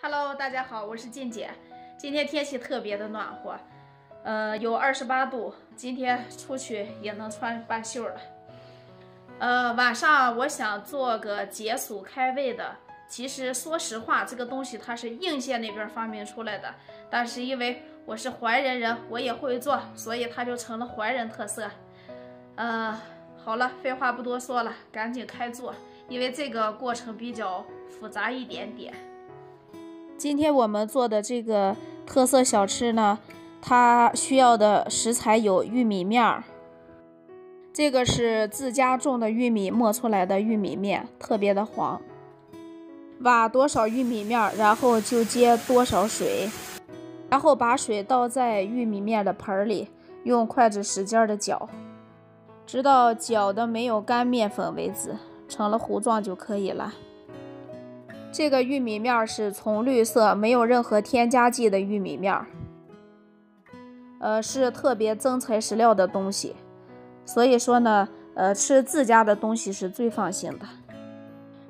Hello， 大家好，我是静姐。今天天气特别的暖和，有28度，今天出去也能穿半袖了。晚上我想做个解暑开胃的。其实说实话，这个东西它是应县那边发明出来的，但是因为我是怀仁人，我也会做，所以它就成了怀仁特色。好了，废话不多说了，赶紧开做，因为这个过程比较复杂一点点。今天我们做的这个特色小吃呢，它需要的食材有玉米面，这个是自家种的玉米磨出来的玉米面，特别的黄。挖多少玉米面，然后就接多少水，然后把水倒在玉米面的盆里，用筷子使劲的搅，直到搅的没有干面粉为止，成了糊状就可以了。这个玉米面是葱绿色，没有任何添加剂的玉米面，是特别增材食料的东西，所以说呢，吃自家的东西是最放心的。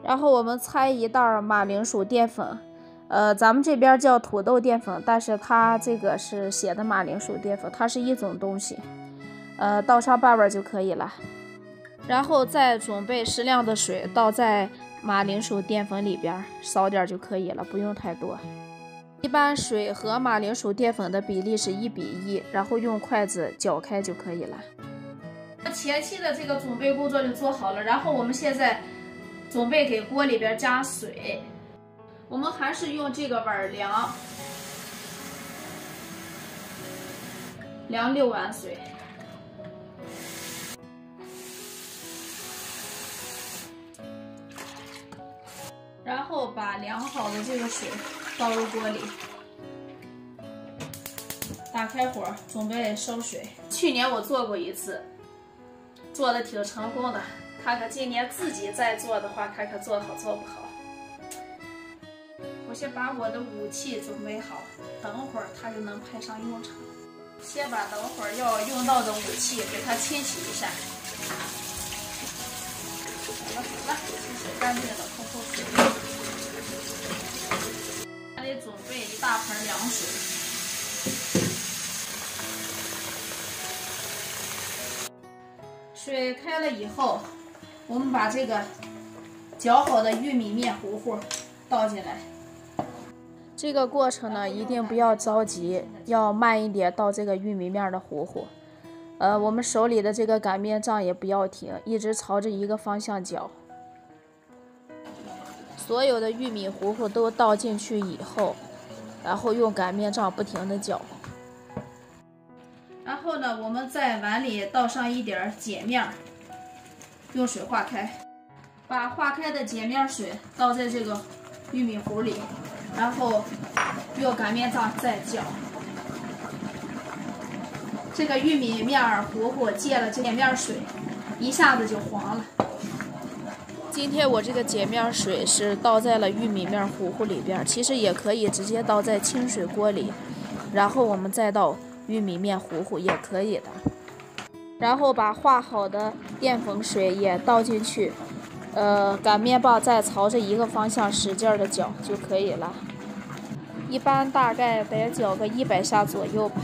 然后我们拆一袋马铃薯淀粉，咱们这边叫土豆淀粉，但是它这个是写的马铃薯淀粉，它是一种东西，倒上半碗就可以了。然后再准备适量的水倒在马铃薯淀粉里边，少点就可以了，不用太多。一般水和马铃薯淀粉的比例是1:1，然后用筷子搅开就可以了。前期的这个准备工作就做好了，然后我们现在准备给锅里边加水。我们还是用这个碗量6碗水。然后把量好的这个水倒入锅里，打开火，准备烧水。去年我做过一次，做的挺成功的，看看今年自己再做的话，看看做好做不好。我先把我的武器准备好，等会儿它就能派上用场。先把等会儿要用到的武器给它清洗一下。好了，清洗干净了，扣水。还得准备一大盆凉水。水开了以后，我们把这个搅好的玉米面糊糊倒进来。这个过程呢，一定不要着急，要慢一点倒这个玉米面的糊糊。我们手里的这个擀面杖也不要停，一直朝着一个方向搅。所有的玉米糊糊都倒进去以后，然后用擀面杖不停的搅。然后呢，我们在碗里倒上一点碱面，用水化开，把化开的碱面水倒在这个玉米糊里，然后用擀面杖再搅。这个玉米面糊糊借了碱面水，一下子就黄了。今天我这个碱面水是倒在了玉米面糊糊里边，其实也可以直接倒在清水锅里，然后我们再倒玉米面糊糊也可以的。然后把化好的淀粉水也倒进去，擀面棒再朝着一个方向使劲的搅就可以了。一般大概得搅个100下左右吧。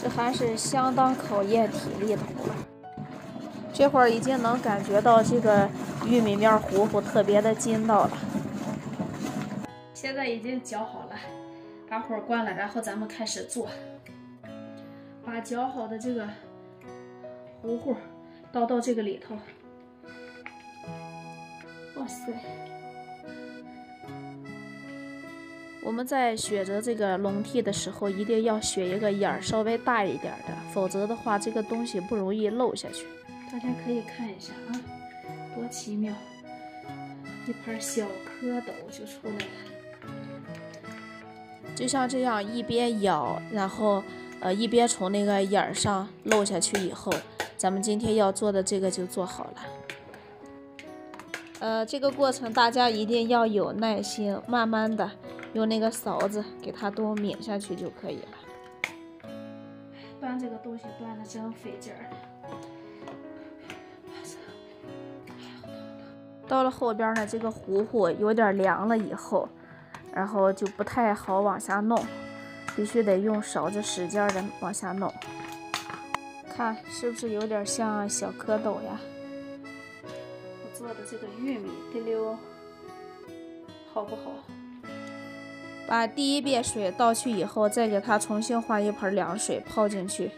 这还是相当考验体力的活。这会儿已经能感觉到这个玉米面糊糊特别的筋道了。现在已经搅好了，把火关了，然后咱们开始做。把搅好的这个糊糊倒到这个里头。哇塞！我们在选择这个笼屉的时候，一定要选一个眼儿稍微大一点的，否则的话，这个东西不容易漏下去。大家可以看一下啊，多奇妙！一盘小蝌蚪就出来了，就像这样一边咬，然后一边从那个眼儿上漏下去以后，咱们今天要做的这个就做好了。这个过程大家一定要有耐心，慢慢的用那个勺子给它都抿下去就可以了。端这个东西端的真费劲儿。到了后边呢，这个糊糊有点凉了以后，然后就不太好往下弄，必须得用勺子使劲的往下弄。看是不是有点像小蝌蚪呀？我做的这个玉米滴溜好不好？把第一遍水倒去以后，再给它重新换一盆凉水泡进去。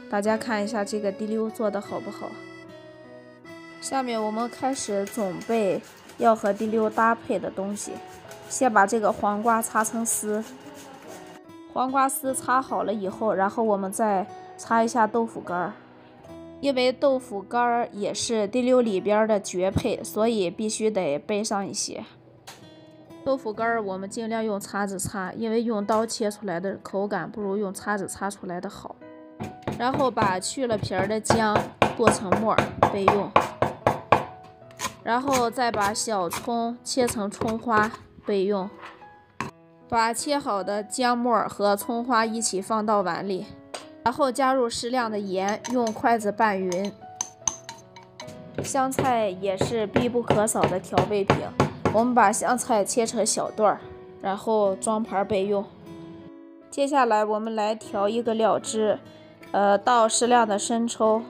大家看一下这个滴溜做的好不好？下面我们开始准备要和滴溜搭配的东西。先把这个黄瓜擦成丝，黄瓜丝擦好了以后，然后我们再擦一下豆腐干，因为豆腐干也是滴溜里边的绝配，所以必须得备上一些。豆腐干我们尽量用叉子擦，因为用刀切出来的口感不如用叉子擦出来的好。然后把去了皮儿的姜剁成末备用，然后再把小葱切成葱花备用。把切好的姜末和葱花一起放到碗里，然后加入适量的盐，用筷子拌匀。香菜也是必不可少的调味品，我们把香菜切成小段，然后装盘备用。接下来我们来调一个料汁，倒适量的生抽，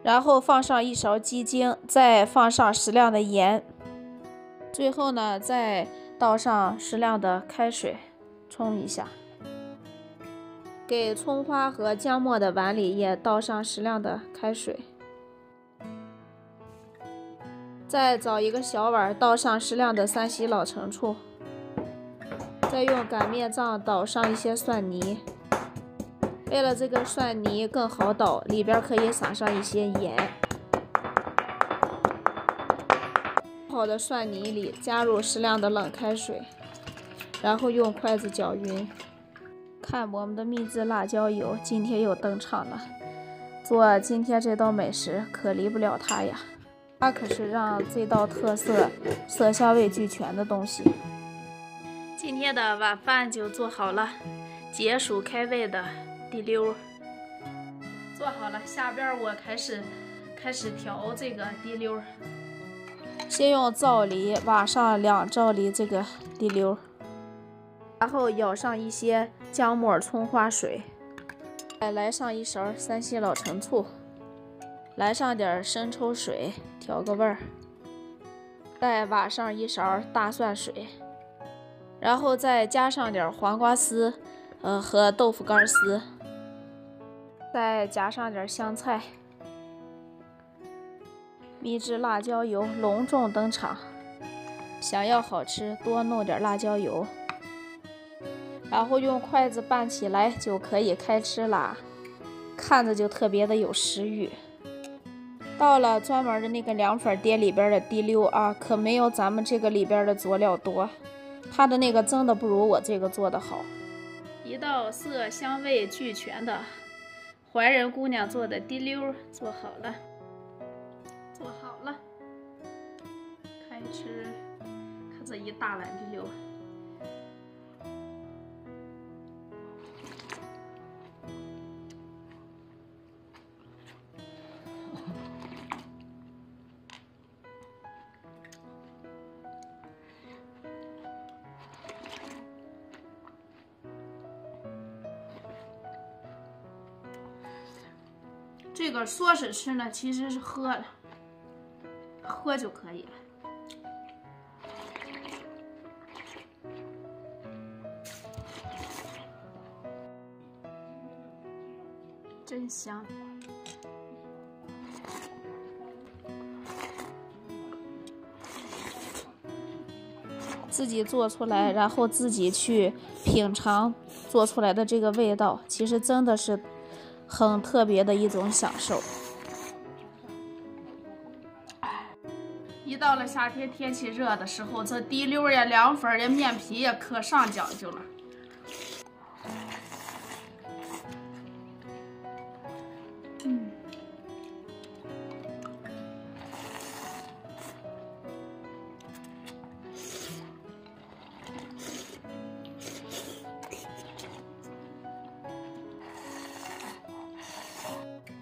然后放上一勺鸡精，再放上适量的盐，最后呢再倒上适量的开水冲一下。给葱花和姜末的碗里也倒上适量的开水，再找一个小碗倒上适量的山西老陈醋，再用擀面杖捣上一些蒜泥。为了这个蒜泥更好捣，里边可以撒上一些盐。好的蒜泥里加入适量的冷开水，然后用筷子搅匀。看我们的秘制辣椒油今天又登场了，做今天这道美食可离不了它呀，它可是让这道特色色香味俱全的东西。今天的晚饭就做好了，解暑开胃的滴溜做好了，下边我开始调这个滴溜。先用皂梨挖上2皂梨这个滴溜，然后舀上一些姜末葱花水，再来上一勺山西老陈醋，来上点生抽水调个味儿，再挖上一勺大蒜水，然后再加上点黄瓜丝和豆腐干丝，再加上点香菜。秘制辣椒油隆重登场，想要好吃多弄点辣椒油，然后用筷子拌起来就可以开吃啦，看着就特别的有食欲。到了专门的那个凉粉店里边的滴溜啊，可没有咱们这个里边的佐料多，它的那个真的不如我这个做的好。一道色香味俱全的怀仁姑娘做的滴溜做好了。开吃，看这一大碗滴溜。这个说是吃呢，其实是喝了，喝就可以了。真香！自己做出来，然后自己去品尝做出来的这个味道，其实真的是很特别的一种享受。一到了夏天天气热的时候，这滴溜呀、凉粉呀、面皮呀可上讲究了。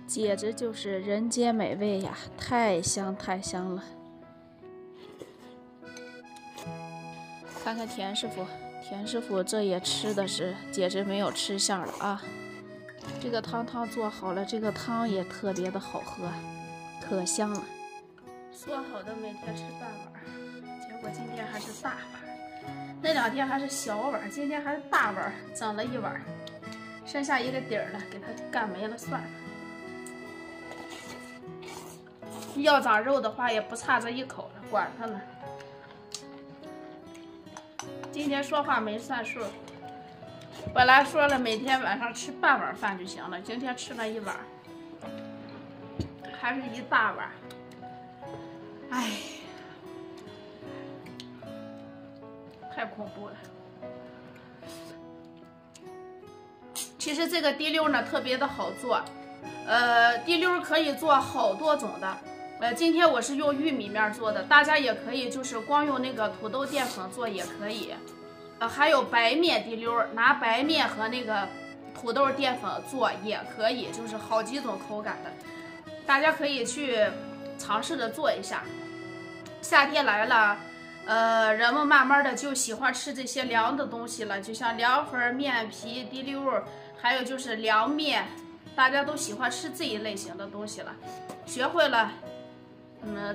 简直就是人间美味呀，太香太香了！看看田师傅，田师傅这也吃的是简直没有吃相了啊！这个汤做好了，这个汤也特别的好喝，可香了。说好的每天吃半碗，结果今天还是大碗。那2天还是小碗，今天还是大碗，整了1碗，剩下一个底儿了，给它干没了算了。要长肉的话，也不差这一口了，管它呢。今天说话没算数，本来说了每天晚上吃半碗饭就行了，今天吃了1碗，还是一大碗。哎，太恐怖了。其实这个滴溜呢特别的好做，滴溜可以做好多种的。今天我是用玉米面做的，大家也可以就是光用那个土豆淀粉做也可以。还有白面滴溜，拿白面和那个土豆淀粉做也可以，就是好几种口感的，大家可以去尝试着做一下。夏天来了，人们慢慢的就喜欢吃这些凉的东西了，就像凉粉、面皮、滴溜，还有就是凉面，大家都喜欢吃这一类型的东西了。学会了，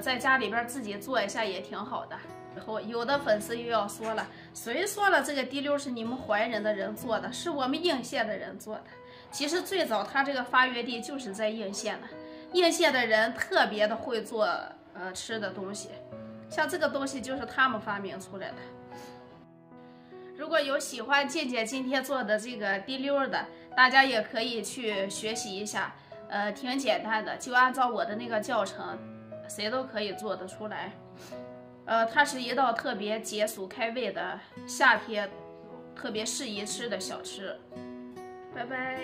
在家里边自己做一下也挺好的。有的粉丝又要说了，谁说了这个滴溜是你们怀仁的人做的，是我们应县的人做的。其实最早它这个发源地就是在应县的，应县的人特别的会做吃的东西，像这个东西就是他们发明出来的。如果有喜欢健健今天做的这个滴溜的，大家也可以去学习一下，挺简单的，就按照我的那个教程，谁都可以做得出来。它是一道特别解暑开胃的夏天特别适宜吃的小吃。拜拜。